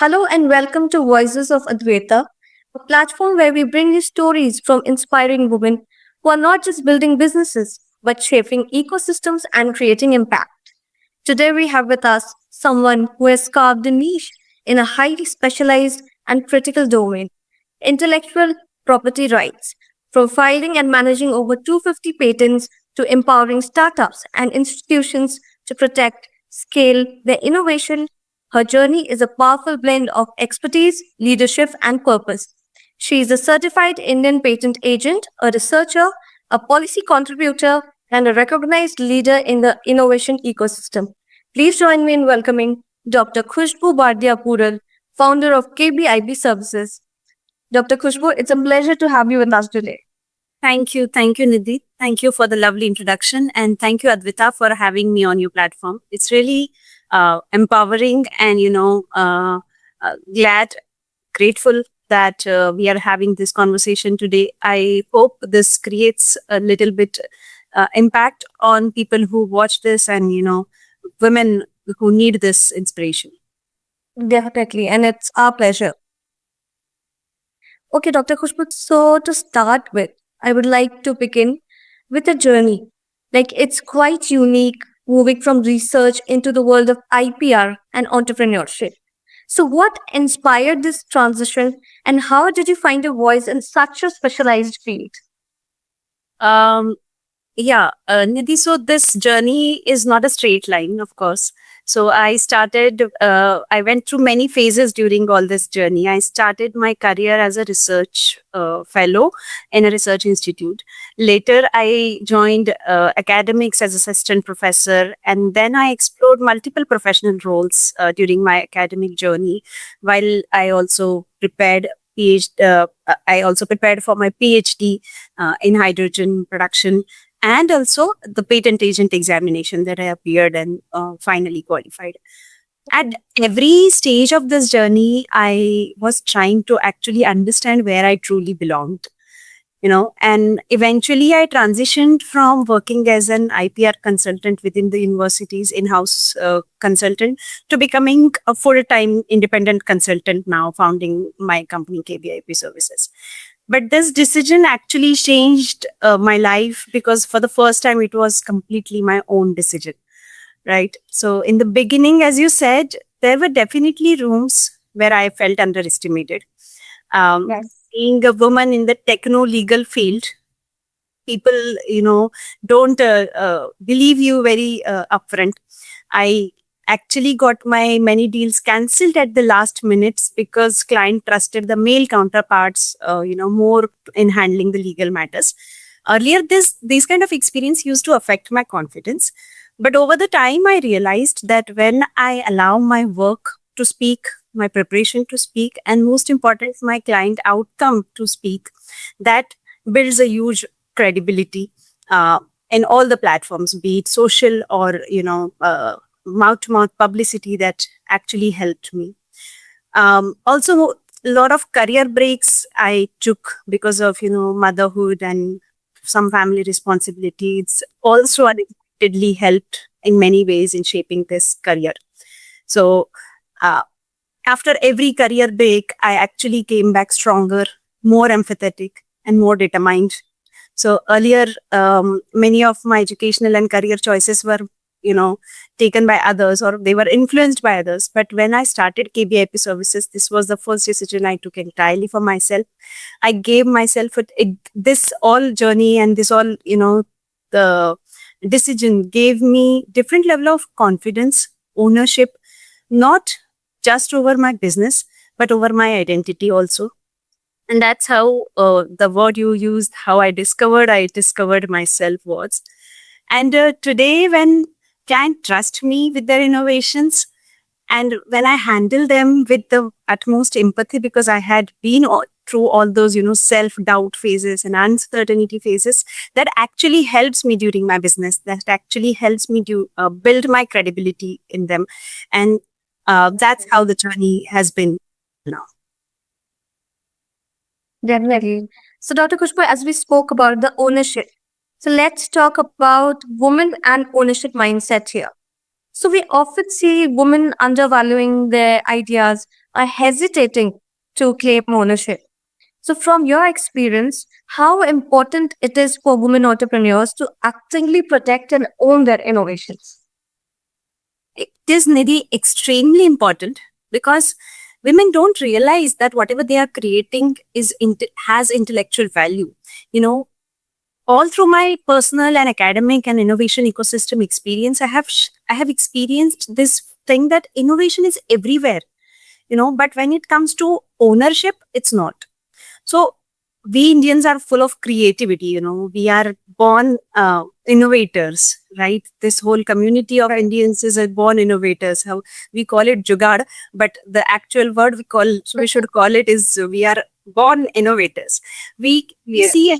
Hello and welcome to Voices of Advaita, a platform where we bring you stories from inspiring women who are not just building businesses, but shaping ecosystems and creating impact. Today we have with us someone who has carved a niche in a highly specialized and critical domain, intellectual property rights, from filing and managing over 250 patents to empowering startups and institutions to protect, scale their innovation. Her journey is a powerful blend of expertise, leadership, and purpose. She is a certified Indian patent agent, a researcher, a policy contributor, and a recognized leader in the innovation ecosystem. Please join me in welcoming Dr. Khushbu Bardia Pural, founder of KBIB Services. Dr. Khushbu, it's a pleasure to have you with us today. Thank you. Thank you, Nidhi. Thank you for the lovely introduction. And thank you, Advita, for having me on your platform. It's really empowering and, glad, grateful that we are having this conversation today. I hope this creates a little bit impact on people who watch this and, women who need this inspiration. Definitely, and it's our pleasure. Okay, Dr. Khushbu, so to start with, I would like to begin with a journey. Like it's quite unique moving from research into the world of IPR and entrepreneurship. So, what inspired this transition, and how did you find a voice in such a specialized field? Um, Nidhi, so this journey is not a straight line, of course. So I went through many phases during all this journey. I started my career as a research fellow in a research institute. Later, I joined academics as assistant professor, and then I explored multiple professional roles during my academic journey, while I also prepared for my PhD in hydrogen production and also the patent agent examination that I appeared and finally qualified. At every stage of this journey, I was trying to actually understand where I truly belonged, and eventually I transitioned from working as an IPR consultant within the university's in-house consultant to becoming a full-time independent consultant now, founding my company KBIP Services. But this decision actually changed my life because for the first time it was completely my own decision, right? So in the beginning, as you said, there were definitely rooms where I felt underestimated. Yes. Being a woman in the techno legal field, people, don't believe you very upfront. I actually got my many deals cancelled at the last minutes because client trusted the male counterparts, more in handling the legal matters. Earlier, this kind of experience used to affect my confidence, but over the time, I realized that when I allow my work to speak, my preparation to speak, and most important, my client outcome to speak, that builds a huge credibility in all the platforms, be it social or mouth to mouth publicity that actually helped me. Also, a lot of career breaks I took because of motherhood and some family responsibilities. Also, unexpectedly helped in many ways in shaping this career. So, uh, after every career break, I actually came back stronger, more empathetic, and more determined. So earlier, many of my educational and career choices were, taken by others or they were influenced by others. But when I started KBIP Services, this was the first decision I took entirely for myself. I gave myself this all journey and this all, the decision gave me different level of confidence, ownership, not just over my business, but over my identity also. And that's how the word you used, how I discovered myself was. And today, when clients trust me with their innovations, and when I handle them with the utmost empathy, because I had been through all those, self-doubt phases and uncertainty phases, that actually helps me during my business. That actually helps me to build my credibility in them. And that's how the journey has been now. Definitely. So, Dr. Khushbu, as we spoke about the ownership, so let's talk about women and ownership mindset here. So, we often see women undervaluing their ideas, are hesitating to claim ownership. So, from your experience, how important it is for women entrepreneurs to actively protect and own their innovations? It is, Nidhi, extremely important because women don't realize that whatever they are creating has intellectual value. You know, all through my personal and academic and innovation ecosystem experience, I have experienced this thing that innovation is everywhere. But when it comes to ownership, it's not. So we Indians are full of creativity. We are born innovators, right? This whole community of Indians is a born innovators. How we call it jugaad, but the actual word we should call it is we are born innovators. We see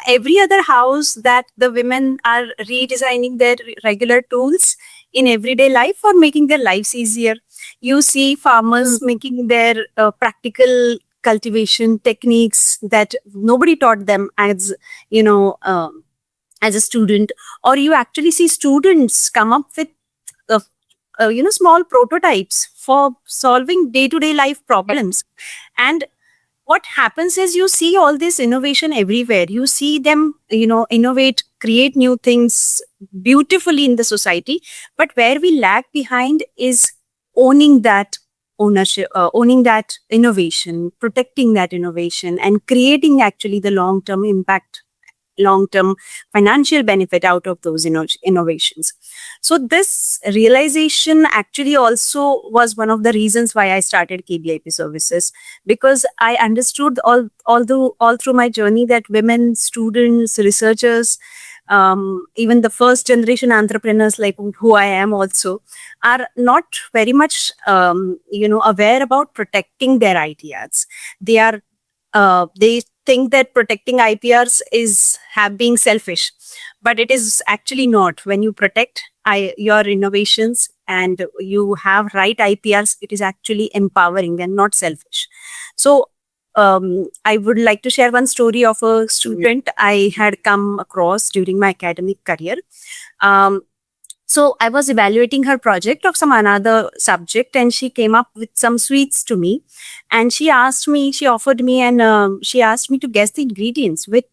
every other house that the women are redesigning their regular tools in everyday life for making their lives easier. You see farmers making their practical cultivation techniques that nobody taught them as a student, or you actually see students come up with small prototypes for solving day-to-day life problems. And what happens is you see all this innovation everywhere. You see them innovate, create new things beautifully in the society, but where we lag behind is owning that ownership, owning that innovation, protecting that innovation, and creating actually the long-term impact, long-term financial benefit out of those innovations. So this realization actually also was one of the reasons why I started KBIP services, because I understood all through my journey that women, students, researchers, even the first generation entrepreneurs like who I am also, are not very much aware about protecting their ideas. They think that protecting IPRs is being selfish, but it is actually not. When you protect your innovations and you have right IPRs, it is actually empowering and not selfish. So I would like to share one story of a student I had come across during my academic career. So I was evaluating her project of some another subject, and she came up with some sweets to me, and she offered me, and she asked me to guess the ingredients, which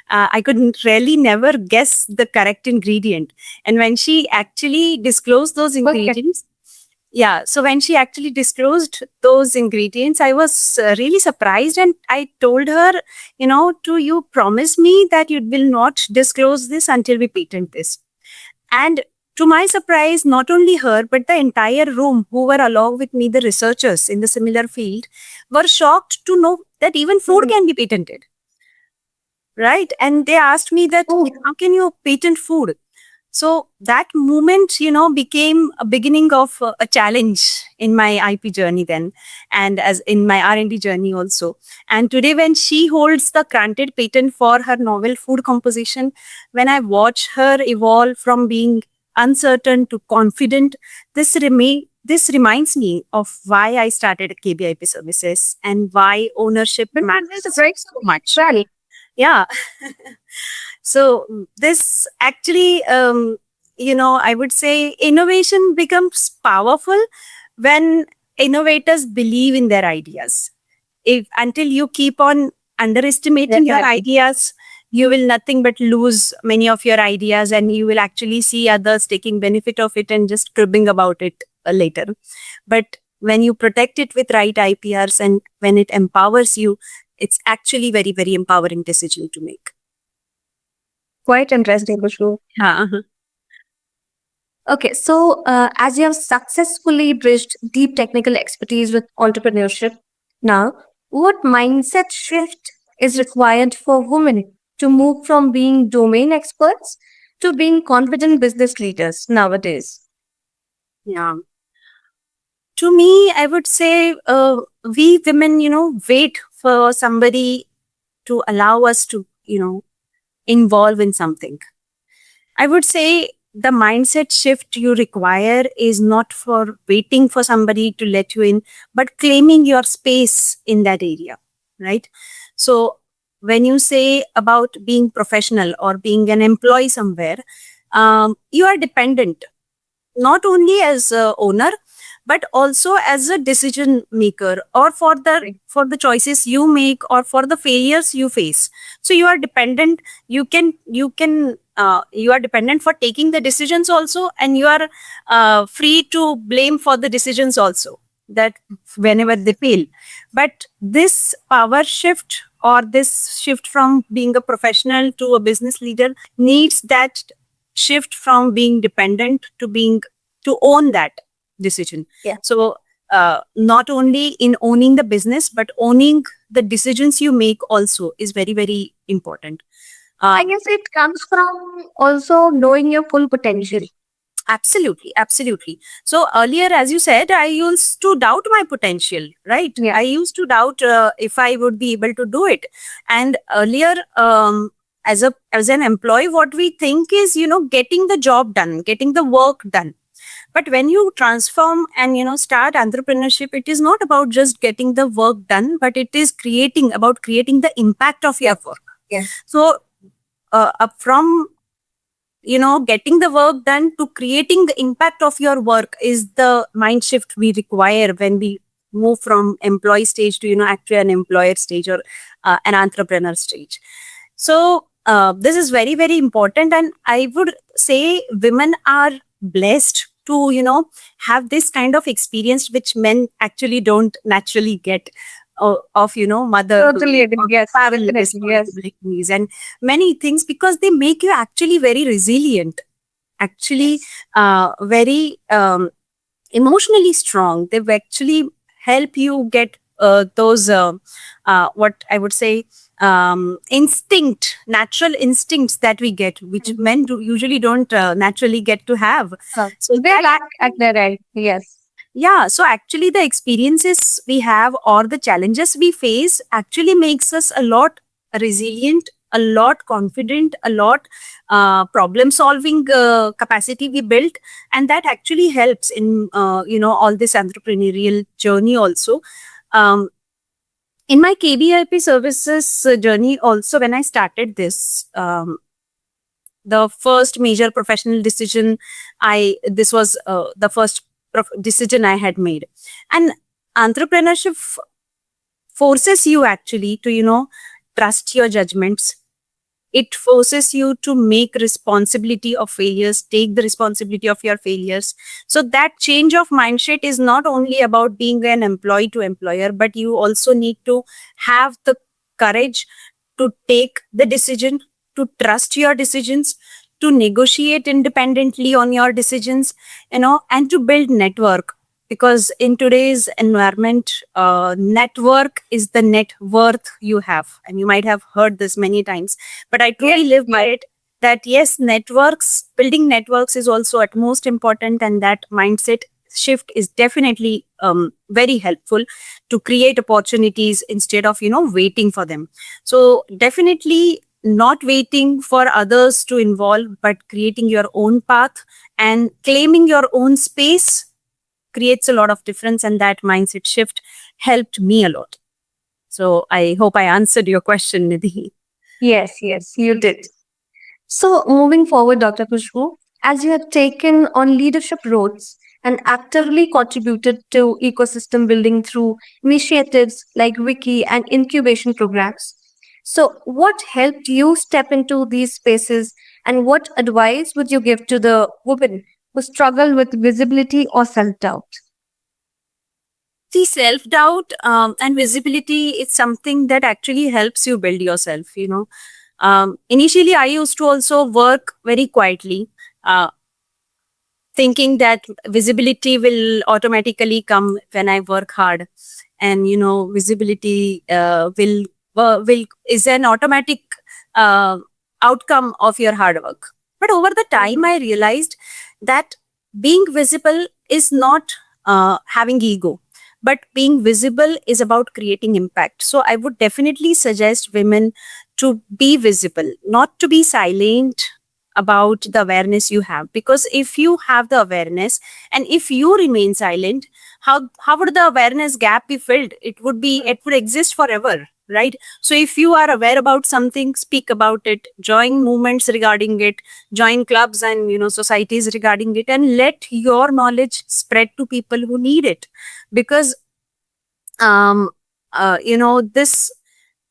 I could really never guess the correct ingredient. And when she actually disclosed those ingredients, so when she actually disclosed those ingredients, I was really surprised, and I told her, you promise me that you will not disclose this until we patent this. And to my surprise, not only her, but the entire room who were along with me, the researchers in the similar field, were shocked to know that even food can be patented. Right? And they asked me that, how can you patent food? So that moment, became a beginning of a challenge in my IP journey then, and as in my R&D journey also. And today, when she holds the granted patent for her novel food composition, when I watch her evolve from being uncertain to confident, this reminds me of why I started KBIP services and why ownership matters so much. Right. Yeah. So this actually, I would say innovation becomes powerful when innovators believe in their ideas. Until you keep on underestimating your ideas, you will nothing but lose many of your ideas, and you will actually see others taking benefit of it and just cribbing about it later. But when you protect it with right IPRs and when it empowers you, it's actually very, very empowering decision to make. Quite interesting, Khushbu. Okay, so as you have successfully bridged deep technical expertise with entrepreneurship, now what mindset shift is required for women to move from being domain experts to being confident business leaders nowadays? Yeah. To me, I would say we women, wait for somebody to allow us to, involve in something. I would say the mindset shift you require is not for waiting for somebody to let you in, but claiming your space in that area, right? So when you say about being professional or being an employee somewhere, you are dependent not only as a owner, but also as a decision maker, or for the choices you make, or for the failures you face. So you are dependent. You are dependent for taking the decisions also, and you are free to blame for the decisions also, that whenever they fail. But this power shift, or this shift from being a professional to a business leader, needs that shift from being dependent to being to own that decision. Yeah. So not only in owning the business, but owning the decisions you make also is very, very important. I guess it comes from also knowing your full potential. Absolutely, absolutely. So earlier, as you said, I used to doubt my potential, right? Yeah. I used to doubt if I would be able to do it. And earlier, as an employee, what we think is, getting the job done, getting the work done. But when you transform and start entrepreneurship, it is not about just getting the work done, but it is about creating the impact of your work. Yes. So up from getting the work done to creating the impact of your work is the mind shift we require when we move from employee stage to actually an employer stage, or an entrepreneur stage. So this is very, very important, and I would say women are blessed to have this kind of experience which men actually don't naturally get, of mother Totally agree. Yes, family definitely. Yes. responsibilities and many things, because they make you actually very resilient, actually very emotionally strong. They actually help you get those what I would say, natural instincts that we get, which men usually don't naturally get to have. So they lack at their right. Yes. Yeah, so actually the experiences we have, or the challenges we face, actually makes us a lot resilient, a lot confident, a lot problem solving capacity we built, and that actually helps in all this entrepreneurial journey also. In my KBIP services journey also, when I started this, the first major professional decision, this was the first decision I had made. And entrepreneurship forces you actually to trust your judgments. It forces you to make responsibility of failures, take the responsibility of your failures. So that change of mindset is not only about being an employee to employer, but you also need to have the courage to take the decision, to trust your decisions, to negotiate independently on your decisions, and to build network. Because in today's environment, network is the net worth you have. And you might have heard this many times, but I truly live by it, that yes, building networks is also at most important. And that mindset shift is definitely very helpful to create opportunities instead of, waiting for them. So definitely not waiting for others to involve, but creating your own path and claiming your own space creates a lot of difference, and that mindset shift helped me a lot. So I hope I answered your question, Nidhi. Yes, you did. So moving forward, Dr. Khushbu, as you have taken on leadership roles and actively contributed to ecosystem building through initiatives like Wiki and incubation programs. So what helped you step into these spaces, and what advice would you give to the women who struggle with visibility or self-doubt? See, self-doubt and visibility is something that actually helps you build yourself. Initially, I used to also work very quietly, thinking that visibility will automatically come when I work hard, and visibility will is an automatic outcome of your hard work. But over the time, I realized that being visible is not having ego, but being visible is about creating impact. So I would definitely suggest women to be visible, not to be silent about the awareness you have. Because if you have the awareness and if you remain silent, how would the awareness gap be filled? It would exist forever. right? So if you are aware about something, speak about it, join movements regarding it, join clubs and societies regarding it, and let your knowledge spread to people who need it. Because um this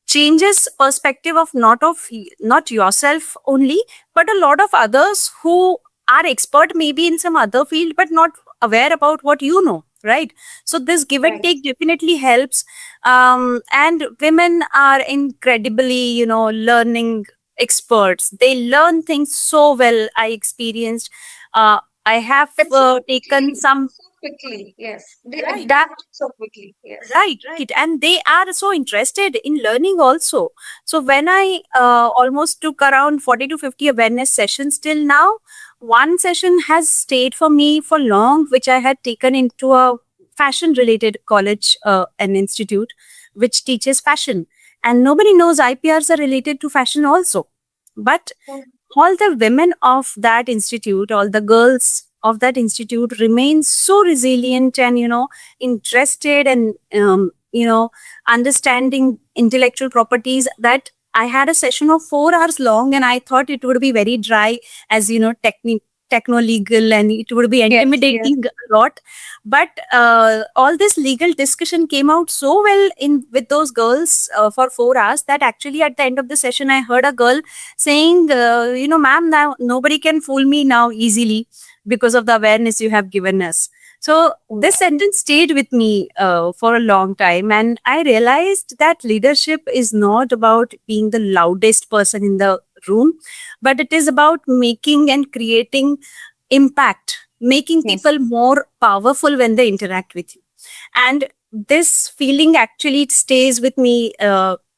changes perspective of not yourself only, but a lot of others who are expert maybe in some other field but not aware about what you know, right? So this give and Right. take definitely helps. And women are incredibly learning experts. They learn things so well. I experienced, I have That's so taken quickly, some. so quickly. Yes, they Right. adapt so quickly. Yes. Right, right. And they are so interested in learning also. So when I almost took around 40 to 50 awareness sessions till now, one session has stayed for me for long, which I had taken into a fashion related college, an institute, which teaches fashion. And nobody knows IPRs are related to fashion also. But all the women of that institute, all the girls of that institute remain so resilient and interested and understanding intellectual properties, that I had a session of 4 hours long, and I thought it would be very dry, as techno legal, and it would be Yes. Yes. intimidating a lot. But all this legal discussion came out so well in with those girls for 4 hours, that actually at the end of the session I heard a girl saying, ma'am, now nobody can fool me now easily because of the awareness you have given us. So this sentence stayed with me for a long time, and I realized that leadership is not about being the loudest person in the room, but it is about making and creating impact, making Yes. people more powerful when they interact with you. And this feeling actually stays with me,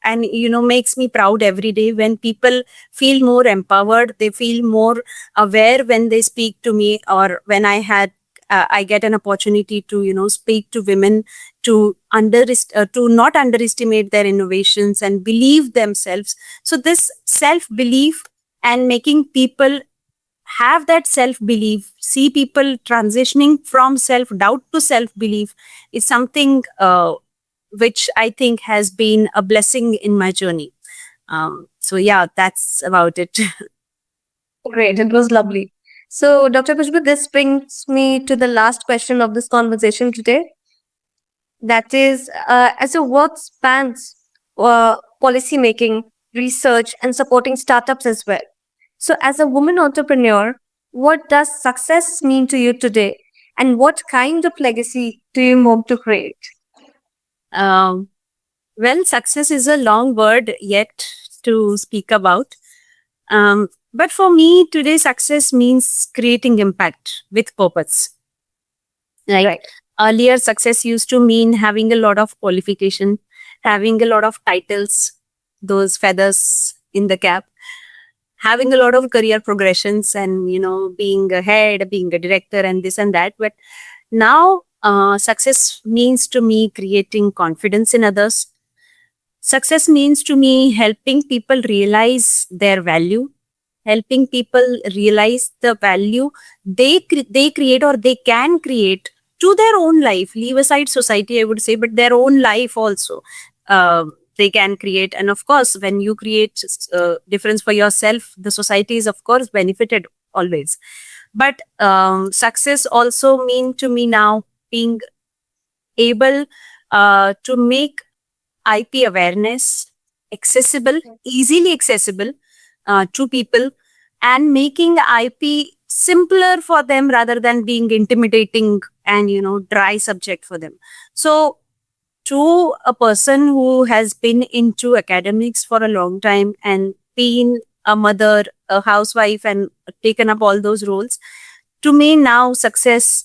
and makes me proud every day when people feel more empowered, they feel more aware when they speak to me, or when I get an opportunity to speak to women, to not underestimate their innovations and believe themselves. So this self belief, and making people have that self belief, see people transitioning from self doubt to self belief, is something which I think has been a blessing in my journey. So yeah, that's about it. Great. It was lovely. So, Dr. Kushbu, this brings me to the last question of this conversation today. That is, as your work spans policy making, research, and supporting startups as well. So, as a woman entrepreneur, what does success mean to you today? And what kind of legacy do you hope to create? um, well, success is a long word yet to speak about. But for me, today, success means creating impact with purpose. Like Right. earlier, success used to mean having a lot of qualification, having a lot of titles, those feathers in the cap, having a lot of career progressions, and being a head, being a director, and this and that. But now, success means to me creating confidence in others. Success means to me helping people realize their value, helping people realize the value they create, or they can create, to their own life. Leave aside society, I would say, but their own life also. They can create, and of course, when you create difference for yourself, the society is of course benefited always. But success also mean to me now being able to make IP awareness accessible, easily accessible to people, and making IP simpler for them rather than being intimidating and dry subject for them. So to a person who has been into academics for a long time and been a mother, a housewife, and taken up all those roles, to me now success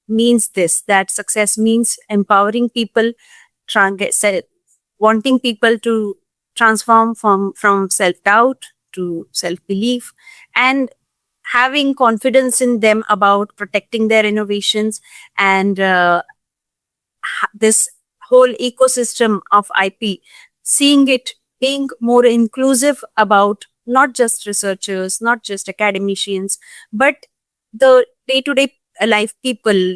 means this, that success means empowering people, wanting people to transform from self doubt to self belief, and having confidence in them about protecting their innovations, and this whole ecosystem of IP, seeing it being more inclusive about not just researchers, not just academicians, but the day to day life people,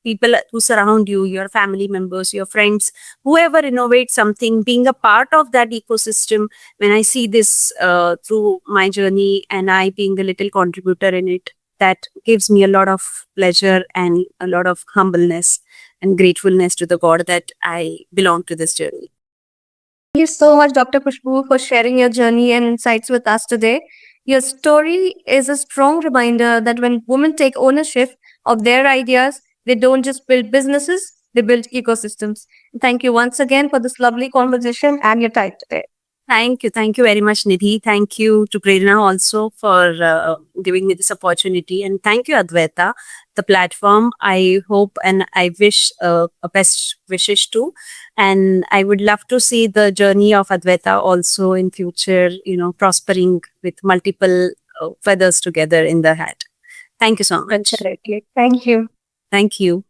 people who surround you, your family members, your friends, whoever innovates something, being a part of that ecosystem. When I see this through my journey and I being the little contributor in it, that gives me a lot of pleasure and a lot of humbleness and gratefulness to the God that I belong to this journey. Thank you so much, Dr. Khushbu, for sharing your journey and insights with us today. Your story is a strong reminder that when women take ownership of their ideas, they don't just build businesses, they build ecosystems. Thank you once again for this lovely conversation and your time today. Thank you. Thank you very much, Nidhi. Thank you to Prerna also for giving me this opportunity. And thank you, Advaita, the platform. I hope and I wish a best wishes to. And I would love to see the journey of Advaita also in future, prospering with multiple feathers together in the hat. Thank you so much. Absolutely. Thank you. Thank you.